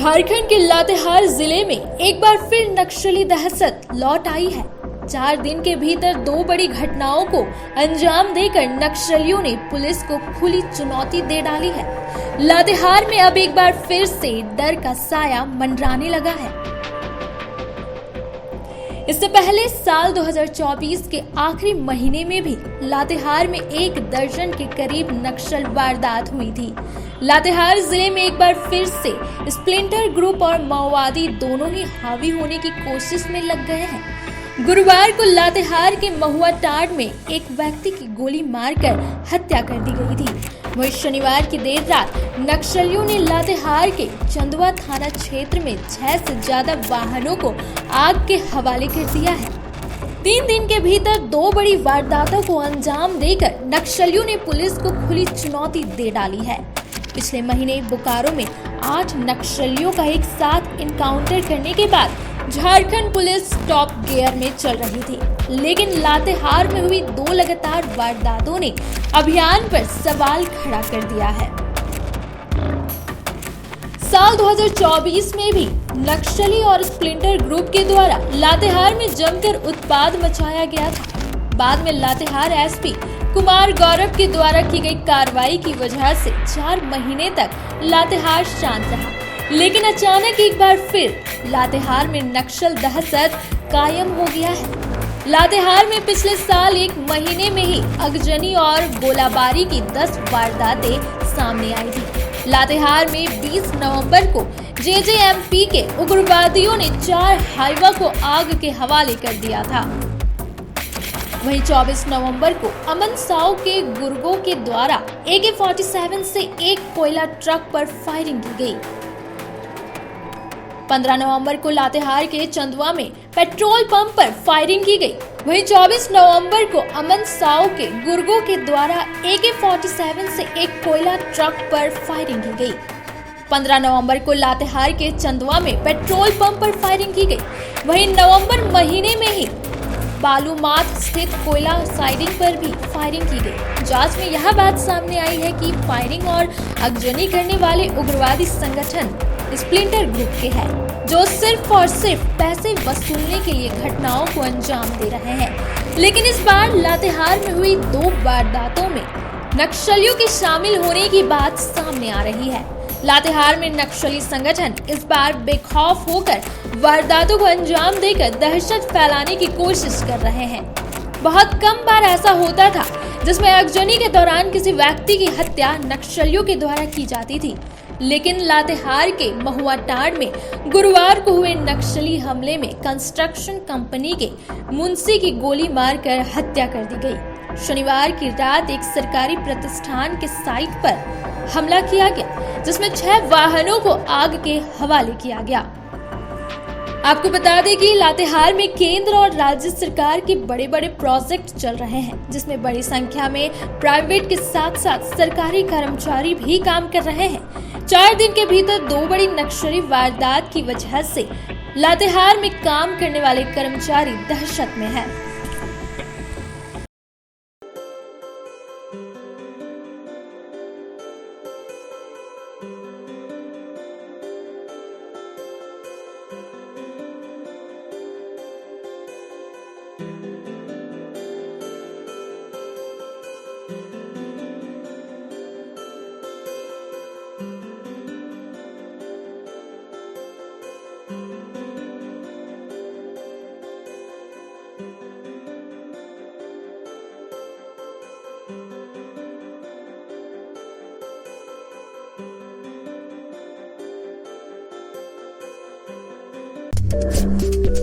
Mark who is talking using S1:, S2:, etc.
S1: झारखंड के लातेहार जिले में एक बार फिर नक्सली दहशत लौट आई है। 4 दिन के भीतर 2 बड़ी घटनाओं को अंजाम देकर नक्सलियों ने पुलिस को खुली चुनौती दे डाली है। लातेहार में अब एक बार फिर से डर का साया मंडराने लगा है। इससे पहले साल 2024 के आखिरी महीने में भी लातेहार में 1 दर्जन के करीब नक्सल वारदात हुई थी। लातेहार जिले में एक बार फिर से स्प्लिंटर ग्रुप और माओवादी दोनों ही हावी होने की कोशिश में लग गए हैं। गुरुवार को लातेहार के महुआ टाड़ में एक व्यक्ति की गोली मारकर हत्या कर दी गई थी। वहीं शनिवार की देर रात नक्सलियों ने लातेहार के चंदवा थाना क्षेत्र में 6 से ज्यादा वाहनों को आग के हवाले कर दिया है। 3 दिन के भीतर 2 बड़ी वारदातों को अंजाम देकर नक्सलियों ने पुलिस को खुली चुनौती दे डाली है। पिछले महीने बोकारो में 8 नक्सलियों का एक साथ इनकाउंटर करने के बाद झारखंड पुलिस टॉप गियर में चल रही थी, लेकिन लातेहार में हुई 2 लगातार वारदातों ने अभियान पर सवाल खड़ा कर दिया है। साल 2024 में भी नक्सली और स्प्लिंटर ग्रुप के द्वारा लातेहार में जमकर उत्पाद मचाया गया था। बाद में लातेहार एसपी कुमार गौरव के द्वारा की गई कार्रवाई की वजह से 4 महीने तक लातेहार शांत रहा, लेकिन अचानक एक बार फिर लातेहार में नक्सल दहशत कायम हो गया है। लातेहार में पिछले साल 1 महीने में ही अगजनी और गोलाबारी की 10 वारदातें सामने आई थी। लातेहार में 20 नवंबर को जेजेएमपी के उग्रवादियों ने 4 हाईवा को आग के हवाले कर दिया था। वहीं 24 नवंबर को अमन साव के गुर्गों के द्वारा AK-47 से एक कोयला ट्रक पर फायरिंग की गई। 15 नवंबर को लातेहार के चंदवा में पेट्रोल पंप पर फायरिंग की गई। वहीं 24 नवंबर को अमन साव के गुर्गों के द्वारा AK-47 से एक कोयला ट्रक पर फायरिंग की गई। 15 नवंबर को लातेहार के चंदवा में पेट्रोल पंप पर फायरिंग की गई। वहीं नवंबर महीने में ही बालूमाथ स्थित कोयला साइडिंग पर भी फायरिंग की गई। जांच में यह बात सामने आई है कि फायरिंग और अगजनी करने वाले उग्रवादी संगठन स्प्लिंटर ग्रुप के हैं, जो सिर्फ और सिर्फ पैसे वसूलने के लिए घटनाओं को अंजाम दे रहे हैं। लेकिन इस बार लातेहार में हुई 2 वारदातों में नक्सलियों के शामिल होने की बात सामने आ रही है। लातेहार में नक्सली संगठन इस बार बेखौफ होकर वारदातों को अंजाम देकर दहशत फैलाने की कोशिश कर रहे हैं। बहुत कम बार ऐसा होता था जिसमें अगजनी के दौरान किसी व्यक्ति की हत्या नक्सलियों के द्वारा की जाती थी, लेकिन लातेहार के महुआ टाड़ में गुरुवार को हुए नक्सली हमले में कंस्ट्रक्शन कंपनी के मुंशी की गोली मारकर हत्या कर दी गई। शनिवार की रात एक सरकारी प्रतिष्ठान के साइट पर हमला किया गया, जिसमें 6 वाहनों को आग के हवाले किया गया। आपको बता दें कि लातेहार में केंद्र और राज्य सरकार के बड़े-बड़े प्रोजेक्ट चल रहे हैं, जिसमें बड़ी संख्या में प्राइवेट के साथ-साथ सरकारी कर्मचारी भी काम कर रहे हैं। 4 दिन के भीतर 2 बड़ी नक्सली वारदात की वजह से लातेहार में काम करने वाले कर्मचारी दहशत में हैं।
S2: you